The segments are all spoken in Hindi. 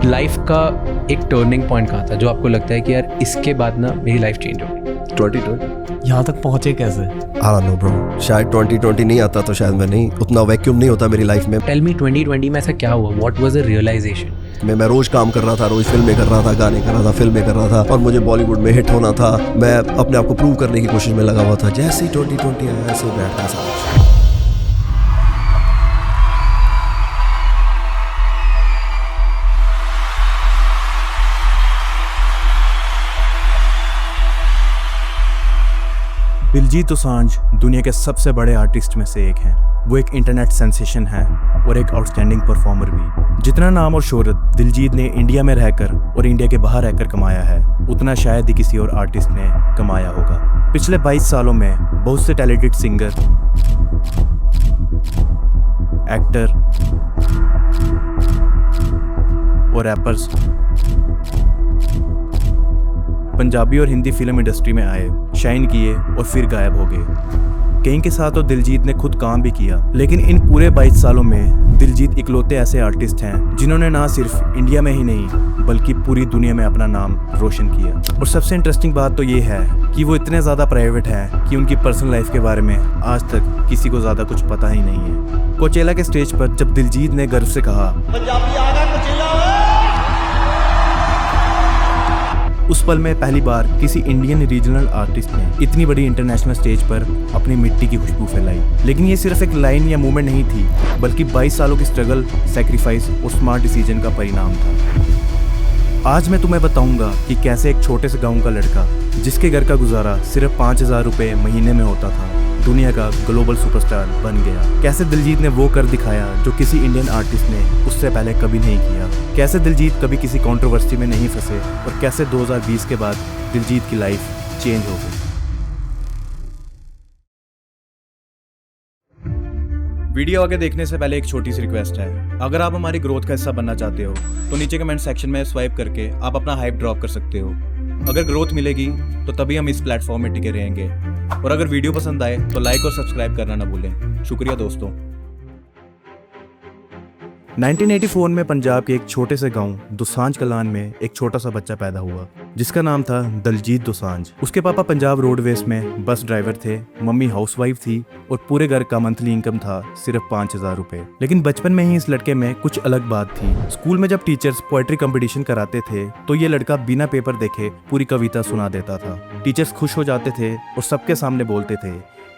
लाइफ का एक टर्निंग पॉइंट कहाँ था जो आपको लगता है कि यार इसके बाद ना मेरी लाइफ चेंज हो गई? 2020 यहाँ तक पहुँचे कैसे? I don't know bro, शायद 2020 नहीं आता तो शायद मैं नहीं, उतना वैक्यूम नहीं होता मेरी लाइफ में। टेल मी 2020 में ऐसा क्या हुआ? What was the realisation? मैं रोज काम कर रहा था, रोज फिल्में कर रहा था, गाने कर रहा था, फिल्में कर रहा था और मुझे बॉलीवुड में हिट होना था। मैं अपने आप को प्रूव करने की कोशिश में लगा हुआ था। जैसे ही 2020 आया ऐसे बैठा सा। दिलजीत दोसांझ दुनिया के सबसे बड़े आर्टिस्ट में से एक हैं। वो एक इंटरनेट सेंसेशन है और एक आउटस्टैंडिंग परफॉर्मर भी। जितना नाम और शोहरत दिलजीत ने इंडिया में रहकर और इंडिया के बाहर रहकर कमाया है, उतना शायद ही किसी और आर्टिस्ट ने कमाया होगा। पिछले 22 सालों में बहुत से टैलेंटेड सिंगर, एक्टर और रैपर्स पंजाबी और हिंदी फिल्म इंडस्ट्री में आए, शाइन किए और फिर गायब हो गए। कहीं के साथ तो दिलजीत ने खुद काम भी किया, लेकिन इन पूरे 22 सालों में दिलजीत इकलौते ऐसे आर्टिस्ट हैं जिन्होंने ना सिर्फ इंडिया में ही नहीं बल्कि पूरी दुनिया में अपना नाम रोशन किया। और सबसे इंटरेस्टिंग बात तो ये है कि वो इतने ज़्यादा प्राइवेट हैं कि उनकी पर्सनल लाइफ के बारे में आज तक किसी को ज़्यादा कुछ पता ही नहीं है। कोचेला के स्टेज पर जब दिलजीत ने गर्व से कहा, पंजाबी आ गया कोचेला, उस पल में पहली बार किसी इंडियन रीजनल आर्टिस्ट ने इतनी बड़ी इंटरनेशनल स्टेज पर अपनी मिट्टी की खुशबू फैलाई। लेकिन ये सिर्फ एक लाइन या मूवमेंट नहीं थी, बल्कि 22 सालों की स्ट्रगल, सैक्रिफाइस और स्मार्ट डिसीजन का परिणाम था। आज मैं तुम्हें बताऊंगा कि कैसे एक छोटे से गांव का लड़का, जिसके घर का गुजारा सिर्फ 5000 रुपये महीने में होता था, दुनिया का ग्लोबल सुपरस्टार बन गया। कैसे दिलजीत ने वो कर दिखाया जो किसी इंडियन आर्टिस्ट ने उससे पहले कभी नहीं किया। कैसे दिलजीत कभी किसी कंट्रोवर्सी में नहीं फंसे और कैसे 2020 के बाद दिलजीत की लाइफ चेंज हो गई। वीडियो आगे देखने से पहले एक छोटी सी रिक्वेस्ट है, अगर आप हमारी ग्रोथ का हिस्सा बनना चाहते हो तो नीचे कमेंट सेक्शन में स्वाइप करके आप अपना हाइप ड्रॉप कर सकते हो। अगर ग्रोथ मिलेगी तो तभी हम इस प्लेटफॉर्म में टिके रहेंगे। और अगर वीडियो पसंद आए तो लाइक और सब्सक्राइब करना ना भूलें। शुक्रिया दोस्तों। 1984 में पंजाब के एक छोटे से गांव दोसांझ कलान में एक छोटा सा बच्चा पैदा हुआ जिसका नाम था दिलजीत दोसांझ। उसके पापा पंजाब रोडवेज में बस ड्राइवर थे, मम्मी हाउसवाइफ थी और पूरे घर का मंथली इनकम था सिर्फ 5000 रुपए। लेकिन बचपन में ही इस लड़के में कुछ अलग बात थी। स्कूल में जब टीचर्स पोएट्री कंपटीशन कराते थे तो ये लड़का बिना पेपर देखे पूरी कविता सुना देता था। टीचर्स खुश हो जाते थे और सबके सामने बोलते थे,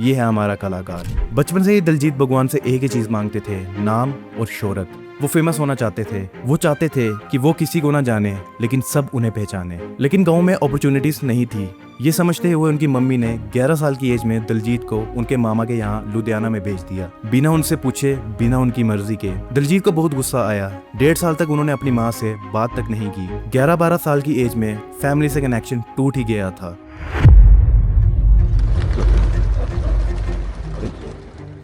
ये है हमारा कलाकार। बचपन से ही दिलजीत भगवान से एक ही चीज मांगते थे, नाम और शोहरत। वो फेमस होना चाहते थे। वो चाहते थे कि वो किसी को ना जाने लेकिन सब उन्हें पहचाने। लेकिन गांव में अपॉर्चुनिटीज नहीं थी। ये समझते हुए उनकी मम्मी ने 11 साल की एज में दिलजीत को उनके मामा के यहाँ लुधियाना में भेज दिया, बिना उनसे पूछे, बिना उनकी मर्जी के। दिलजीत को बहुत गुस्सा आया। 1.5 साल तक उन्होंने अपनी माँ से बात तक नहीं की। 11-12 साल की एज में फैमिली से कनेक्शन टूट ही गया था।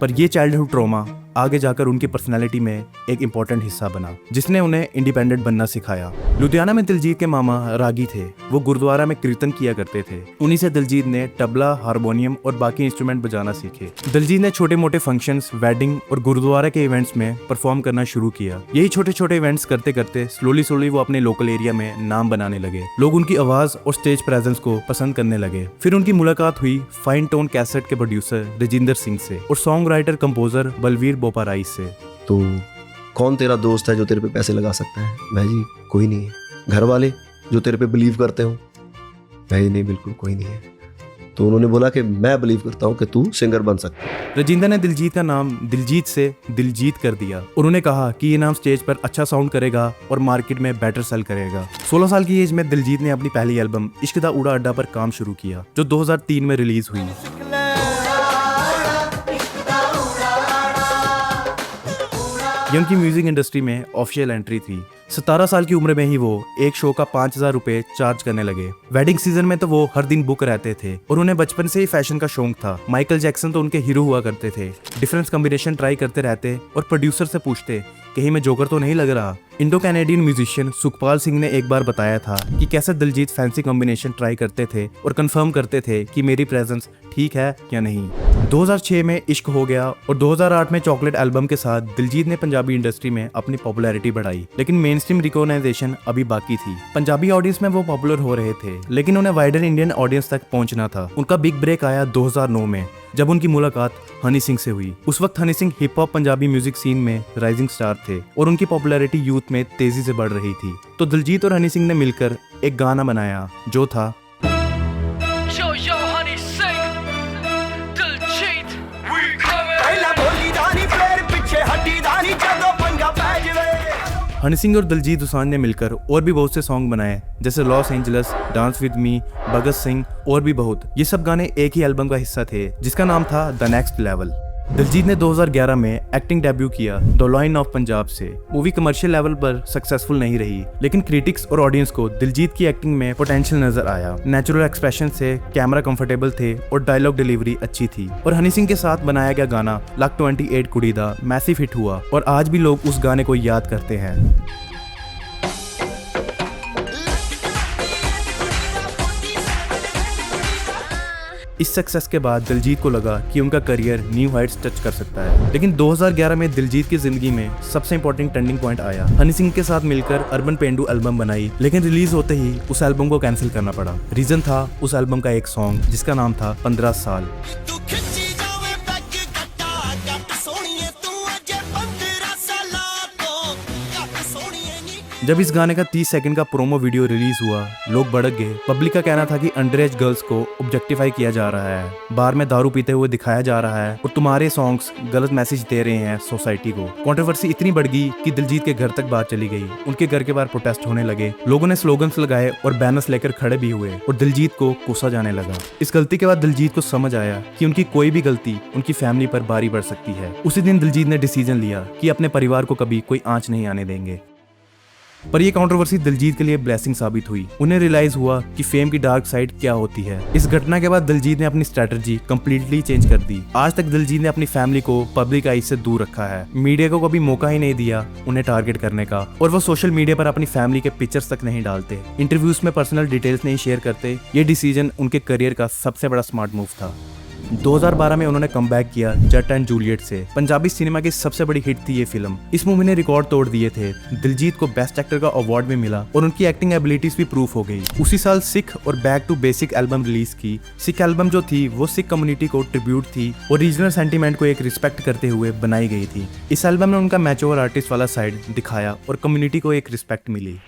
पर ये चाइल्डहुड ट्रॉमा आगे जाकर उनकी पर्सनालिटी में एक इम्पोर्टेंट हिस्सा बना, जिसने उन्हें इंडिपेंडेंट बनना सिखाया। लुधियाना में दिलजीत के मामा रागी थे। वो गुरुद्वारा में कीर्तन किया करते थे। उन्हीं से दिलजीत ने तबला, हारमोनियम और बाकी इंस्ट्रूमेंट बजाना सीखे। दिलजीत ने छोटे मोटे फंक्शंस, वेडिंग और गुरुद्वारा के इवेंट्स में परफॉर्म करना शुरू किया। यही छोटे छोटे इवेंट्स करते करते स्लोली वो अपने लोकल एरिया में नाम बनाने लगे। लोग उनकी आवाज और स्टेज प्रेजेंस को पसंद करने लगे। फिर उनकी मुलाकात हुई फाइन टोन कैसेट के प्रोड्यूसर राजिंदर सिंह से और सॉन्ग राइटर कंपोजर बलवीर बोपाराई से। तो कौन तेरा दोस्त है जो तेरे पे पैसे लगा सकता है? भाई जी कोई नहीं है। घर वाले जो तेरे पे बिलीव करते हो? भाई नहीं, बिल्कुल कोई नहीं है। तो उन्होंने बोला कि मैं बिलीव करता हूँ कि तू सिंगर बन सकता है। राजिंदर ने दिलजीत का नाम दिलजीत से दिलजीत कर दिया। उन्होंने कहा कि ये नाम स्टेज पर अच्छा साउंड करेगा और मार्केट में बेटर सेल करेगा। 16 साल की एज में दिलजीत ने अपनी पहली एल्बम इश्क दा उड़ा अड्डा पर काम शुरू किया, जो 2003 में रिलीज हुई। ये उनकी म्यूजिक इंडस्ट्री में ऑफिशियल एंट्री थी। 17 साल की उम्र में ही वो एक शो का 5000 रुपए चार्ज करने लगे। वेडिंग सीजन में तो वो हर दिन बुक रहते थे और उन्हें बचपन से ही फैशन का शौक था। माइकल जैक्सन तो उनके हीरो हुआ करते थे। डिफरेंट कॉम्बिनेशन ट्राई करते रहते और प्रोड्यूसर से पूछते, कहीं मैं जोकर तो नहीं लग रहा। Indo Canadian musician Sukhpal Singh ने एक बार बताया था कि कैसे दिलजीत फैंसी कॉम्बिनेशन ट्राई करते थे और कंफर्म करते थे कि मेरी प्रेजेंस ठीक है या नहीं। 2006 में इश्क हो गया और 2008 में चॉकलेट एल्बम के साथ दिलजीत ने पंजाबी इंडस्ट्री में अपनी पॉपुलैरिटी बढ़ाई, लेकिन मेन स्ट्रीम रिकॉग्नाइजेशन अभी बाकी थी। पंजाबी ऑडियंस में वो पॉपुलर हो रहे थे, लेकिन उन्हें वाइडर इंडियन ऑडियंस तक पहुंचना था। उनका बिग ब्रेक आया 2009 में, जब उनकी मुलाकात हनी सिंह से हुई। उस वक्त Honey Singh hip hop Punjabi music scene में राइजिंग स्टार थे और उनकी पॉपुलैरिटी यूथ में तेजी से बढ़ रही थी। तो दिलजीत और हनी सिंह ने मिलकर एक गाना बनाया जो था हनी सिंह और दिलजीत दोसांझ ने मिलकर और भी बहुत से सॉन्ग बनाए, जैसे Los Angeles, dance with me, Bhagat Singh और भी बहुत। ये सब गाने एक ही एल्बम का हिस्सा थे जिसका नाम था द नेक्स्ट लेवल। दिलजीत ने 2011 में एक्टिंग डेब्यू किया द लाइन ऑफ पंजाब से। मूवी कमर्शियल लेवल पर सक्सेसफुल नहीं रही, लेकिन क्रिटिक्स और ऑडियंस को दिलजीत की एक्टिंग में पोटेंशियल नजर आया। नेचुरल एक्सप्रेशन से कैमरा कंफर्टेबल थे और डायलॉग डिलीवरी अच्छी थी। और हनी सिंह के साथ बनाया गया गाना लक 28 कुड़ी दा मैसिव हिट हुआ और आज भी लोग उस गाने को याद करते हैं। इस सक्सेस के बाद दिलजीत को लगा कि उनका करियर न्यू हाइट्स टच कर सकता है, लेकिन 2011 में दिलजीत की जिंदगी में सबसे इंपॉर्टेंट टर्निंग पॉइंट आया। हनी सिंह के साथ मिलकर अर्बन पेंडू एल्बम बनाई, लेकिन रिलीज होते ही उस एल्बम को कैंसिल करना पड़ा। रीजन था उस एल्बम का एक सॉन्ग जिसका नाम था 15 साल। जब इस गाने का 30 सेकंड का प्रोमो वीडियो रिलीज हुआ, लोग भड़क गए। पब्लिक का कहना था कि अंडर एज गर्ल्स को ऑब्जेक्टिफाई किया जा रहा है, बार में दारू पीते हुए दिखाया जा रहा है और तुम्हारे सॉन्ग्स गलत मैसेज दे रहे हैं सोसाइटी को। कंट्रोवर्सी इतनी बढ़ गई कि दिलजीत के घर तक बात चली गई। उनके घर के बाहर प्रोटेस्ट होने लगे, लोगों ने स्लोगन्स लगाए और बैनर्स लेकर खड़े भी हुए और दिलजीत को कोसा जाने लगा। इस गलती के बाद दिलजीत को समझ आया कि उनकी कोई भी गलती उनकी फैमिली पर भारी पड़ सकती है। उसी दिन दिलजीत ने डिसीजन लिया कि अपने परिवार को कभी कोई आंच नहीं आने देंगे। पर यह कंट्रोवर्सी दिलजीत के लिए ब्लेसिंग साबित हुई। उन्हें रियलाइज हुआ कि फेम की डार्क साइड क्या होती है। इस घटना के बाद दिलजीत ने अपनी स्ट्रेटजी कंप्लीटली चेंज कर दी। आज तक दिलजीत ने अपनी फैमिली को पब्लिक आई से दूर रखा है, मीडिया को कभी मौका ही नहीं दिया उन्हें टारगेट करने का, और वो सोशल मीडिया पर अपनी फैमिली के पिक्चर्स तक नहीं डालते, इंटरव्यूज में पर्सनल डिटेल्स नहीं शेयर करते। ये डिसीजन उनके करियर का सबसे बड़ा स्मार्ट मूव था। 2012 में उन्होंने कमबैक किया जट एंड जूलियट से। पंजाबी सिनेमा की सबसे बड़ी हिट थी ये फिल्म। इस मूवी ने रिकॉर्ड तोड़ दिए थे। दिलजीत को बेस्ट एक्टर का अवार्ड भी मिला और उनकी एक्टिंग एबिलिटीज भी प्रूफ हो गई। उसी साल सिख और back to basic album release की। सिख एल्बम जो थी वो सिख कम्युनिटी को ट्रिब्यूट थी और रीजनल सेंटीमेंट को एक रिस्पेक्ट करते हुए बनाई गई थी। इस एल्बम में उनका मैच्योर आर्टिस्ट वाला साइड दिखाया और कम्युनिटी को एक रिस्पेक्ट मिली।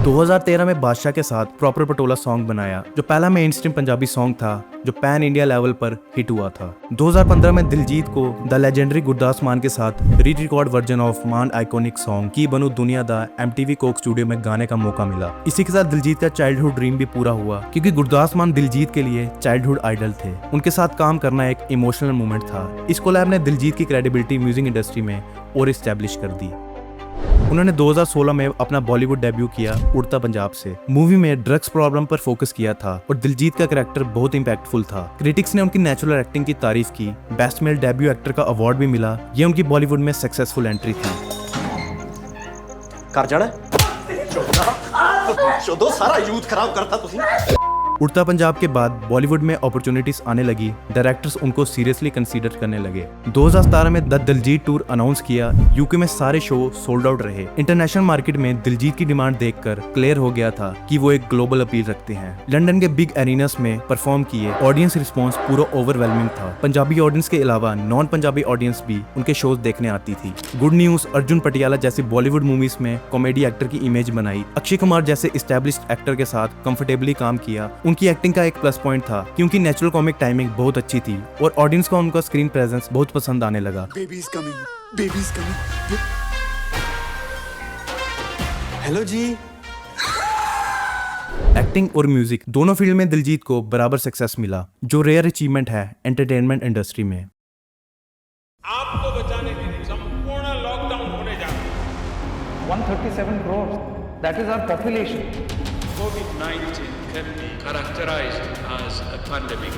2013 में बादशाह के साथ प्रॉपर पटोला सॉन्ग बनाया, जो पहला मेन स्ट्रीम पंजाबी सॉन्ग था जो पैन इंडिया लेवल पर हिट हुआ था। 2015 में दिलजीत को द लेजेंडरी गुरदास मान के साथ री रिकॉर्ड वर्जन ऑफ मान आइकॉनिक सॉन्ग की बनू दुनिया दा MTV कोक स्टूडियो में गाने का मौका मिला। इसी के साथ दिलजीत का चाइल्डहुड ड्रीम भी पूरा हुआ, क्योंकि गुरदास मान दिलजीत के लिए चाइल्डहुड आइडल थे। उनके साथ काम करना एक इमोशनल मोमेंट था। इस कोलैब ने दिलजीत की क्रेडिबिलिटी म्यूजिक इंडस्ट्री में और एस्टैब्लिश कर दी। उन्होंने 2016 में अपना बॉलीवुड डेब्यू किया उड़ता पंजाब से। मूवी में ड्रग्स प्रॉब्लम पर फोकस किया था और दिलजीत का कैरेक्टर बहुत इंपैक्टफुल था। क्रिटिक्स ने उनकी नेचुरल एक्टिंग की तारीफ की। बेस्ट मेल डेब्यू एक्टर का अवार्ड भी मिला। ये उनकी बॉलीवुड में सक्सेसफुल एंट्री थी। कर जाना चौदो सारा यूथ खराब करता तुसी। उड़ता पंजाब के बाद बॉलीवुड में अपॉर्चुनिटीज आने लगी। डायरेक्टर्स उनको सीरियसली कंसीडर करने लगे। 2017 में द दिलजीत टूर अनाउंस किया। यूके में सारे शो सोल्ड आउट रहे। इंटरनेशनल मार्केट में दिलजीत की डिमांड देखकर क्लियर हो गया था कि वो एक ग्लोबल अपील रखते हैं। लंदन के बिग एरिनास में परफॉर्म किए। ऑडियंस रिस्पॉन्स पूरा ओवरवेलमिंग था। पंजाबी ऑडियंस के अलावा नॉन पंजाबी ऑडियंस भी उनके शोज देखने आती थी। गुड न्यूज अर्जुन पटियाला जैसी बॉलीवुड मूवीज में कॉमेडी एक्टर की इमेज बनाई। अक्षय कुमार जैसे एस्टैब्लिश्ड एक्टर के साथ कंफर्टेबली काम किया। उनकी एक्टिंग का एक प्लस पॉइंट था कि उनकी नेचुरल कॉमिक टाइमिंग बहुत अच्छी थी और ऑडियंस को उनका स्क्रीन प्रेजेंस बहुत पसंद आने लगा। हेलो जी। एक्टिंग और म्यूजिक दोनों फील्ड में दिलजीत को बराबर सक्सेस मिला, जो रेयर अचीवमेंट है एंटरटेनमेंट इंडस्ट्री में। आपको बचाने के लिए संपूर्ण लॉकडाउन होने जा रहा है। 137 crores. That is our population. COVID-19 can be characterized as a pandemic.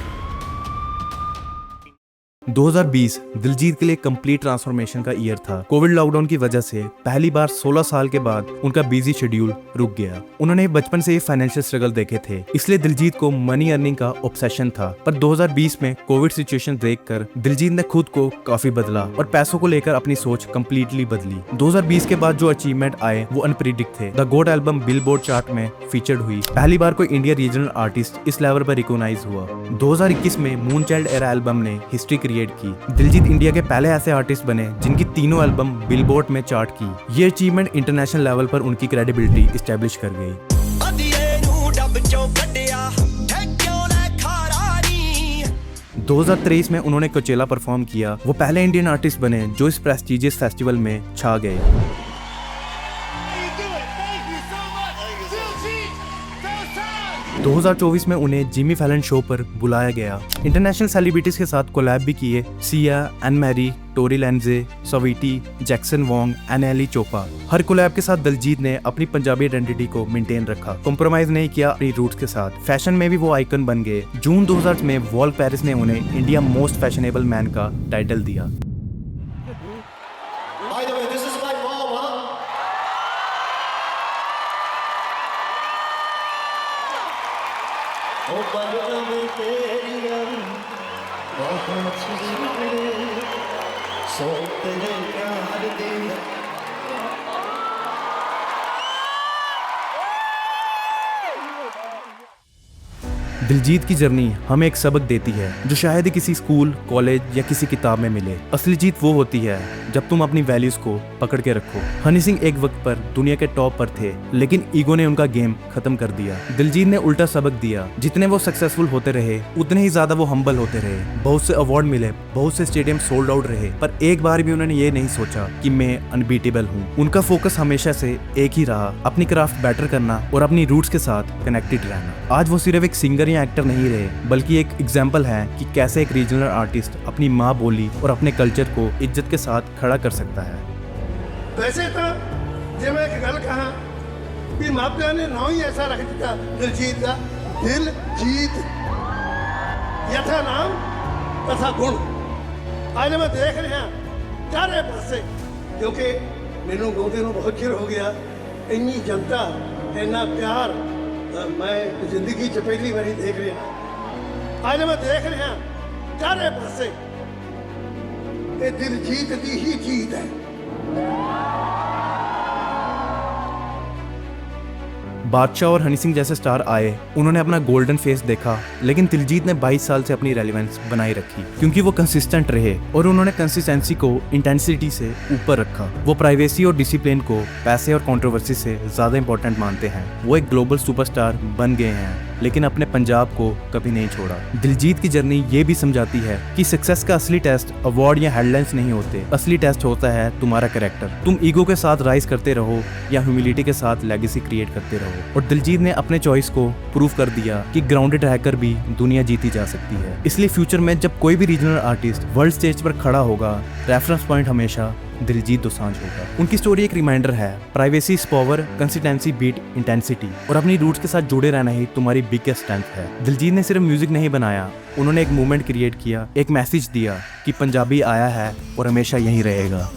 2020 Diljit के लिए कंप्लीट ट्रांसफॉर्मेशन का ईयर था। कोविड लॉकडाउन की वजह से पहली बार 16 साल के बाद उनका बिजी शेड्यूल रुक गया। उन्होंने बचपन से ही फाइनेंशियल स्ट्रगल देखे थे, इसलिए दिलजीत को मनी अर्निंग का ऑब्सेशन था। पर 2020 में कोविड सिचुएशन देखकर दिलजीत ने खुद को काफी बदला और पैसों को लेकर अपनी सोच कंप्लीटली बदली। 2020 के बाद जो अचीवमेंट आए वो अनप्रिडिक्ट थे। The GOAT album Billboard chart में फीचर्ड हुई। पहली बार कोई इंडिया रीजनल आर्टिस्ट इस लेवल पर रिकॉग्नाइज हुआ। 2021 में मून चाइल्ड एरा एल्बम ने हिस्ट्री क्रिएट की। दिलजीत इंडिया के पहले ऐसे आर्टिस्ट बने जिनकी तीनों एल्बम बिलबोर्ड में चार्ट की। ये अचीवमेंट इंटरनेशनल लेवल पर उनकी क्रेडिबिलिटी एस्टैब्लिश कर गई। 2023 में उन्होंने कोचेला परफॉर्म किया। वो पहले इंडियन आर्टिस्ट बने जो इस प्रेस्टिजियस फेस्टिवल में छा गए। 2024 में उन्हें जिमी फैलन शो पर बुलाया गया। इंटरनेशनल सेलिब्रिटीज के साथ कोलैब भी किए। Sia, Anne Marie, Tori Lanez, Saweetie, Jackson Wang, एनेली चोपा। हर कोलैब के साथ दिलजीत ने अपनी पंजाबी आइडेंटिटी को मेंटेन रखा, कॉम्प्रोमाइज नहीं किया अपनी रूट्स के साथ। फैशन में भी वो आइकन बन गए। जून 2000 में वॉल पेरिस ने उन्हें इंडिया मोस्ट फैशनेबल मैन का टाइटल दिया। दिलजीत की जर्नी हमें एक सबक देती है जो शायद ही किसी स्कूल, कॉलेज या किसी किताब में मिले। असली जीत वो होती है जब तुम अपनी वैल्यूज को पकड़ के रखो। हनी सिंह एक वक्त पर दुनिया के टॉप पर थे, लेकिन ईगो ने उनका गेम खत्म कर दिया। दिलजीत ने उल्टा सबक दिया। जितने वो सक्सेसफुल होते रहे उतने ही ज्यादा वो हम्बल होते रहे। बहुत से अवार्ड मिले, बहुत से स्टेडियम सोल्ड आउट रहे, पर एक बार भी उन्होंने ये नहीं सोचा कि मैं अनबीटेबल हूँ। उनका फोकस हमेशा से एक ही रहा, अपनी क्राफ्ट बेटर करना और अपनी रूट्स के साथ कनेक्टेड रहना। आज वो सिर्फ एक सिंगर या एक्टर नहीं रहे, बल्कि एक एग्जाम्पल है कि कैसे एक रीजनल आर्टिस्ट अपनी माँ बोली और अपने कल्चर को इज्जत के साथ खड़ा कर सकता है। वैसे तो जे मैं एक गल कहा कि मापिया ने नाम ही ऐसा रख दिया दिलजीत का, दिलजीत यथा नाम तथा गुण। आज मैं देख रहा चारे पासे, क्योंकि मैनू गोदे नूं बहुत चिर हो गया। इन्नी जनता, इन्ना प्यार मैं जिंदगी च पहली बारी देख रहा। आज मैं देख रहा चारे पासे ये दिलजीत दी ही जीत है। बादशाह और हनी सिंह जैसे स्टार आए, उन्होंने अपना गोल्डन फेस देखा, लेकिन दिलजीत ने 22 साल से अपनी रेलेवेंस बनाए रखी, क्योंकि वो कंसिस्टेंट रहे और उन्होंने कंसिस्टेंसी को इंटेंसिटी से ऊपर रखा। वो प्राइवेसी और डिसिप्लिन को पैसे और कंट्रोवर्सी से ज्यादा इंपॉर्टेंट मानते हैं। वो एक ग्लोबल सुपरस्टार बन गए हैं, लेकिन अपने पंजाब को कभी नहीं छोड़ा। दिलजीत की जर्नी ये भी समझाती है कि सक्सेस का असली टेस्ट अवार्ड या हेडलाइंस नहीं होते, असली टेस्ट होता है तुम्हारा कैरेक्टर। तुम ईगो के साथ राइज करते रहो या ह्यूमिलिटी के साथ लेगेसी क्रिएट करते रहो। और दिलजीत ने अपने चॉइस को प्रूव कर दिया कि ग्राउंडेड रहकर भी दुनिया जीती जा सकती है। इसलिए फ्यूचर में जब कोई भी रीजनल आर्टिस्ट वर्ल्ड स्टेज पर खड़ा होगा, रेफरेंस पॉइंट हमेशा दिलजीत दोसांझ होगा। उनकी स्टोरी एक रिमाइंडर है, privacy is power, consistency beat intensity, और अपनी रूट्स के साथ जुड़े रहना ही तुम्हारी बिगेस्ट स्ट्रेंथ है। दिलजीत ने सिर्फ म्यूजिक नहीं बनाया, उन्होंने एक मूवमेंट क्रिएट किया, एक मैसेज दिया कि पंजाबी आया है और हमेशा यहीं रहेगा।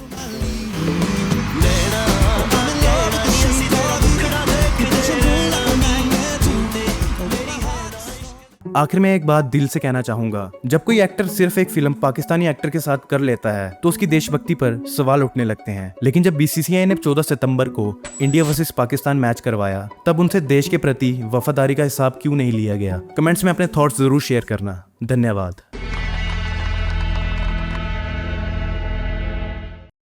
आखिर में एक बात दिल से कहना चाहूंगा, जब कोई एक्टर सिर्फ एक फिल्म पाकिस्तानी एक्टर के साथ कर लेता है तो उसकी देशभक्ति पर सवाल उठने लगते हैं। लेकिन जब बीसीसीआई ने 14 सितंबर को इंडिया वर्सेस पाकिस्तान मैच करवाया, तब उनसे देश के प्रति वफादारी का हिसाब क्यों नहीं लिया गया? कमेंट्स में अपने थॉट्स जरूर शेयर करना। धन्यवाद।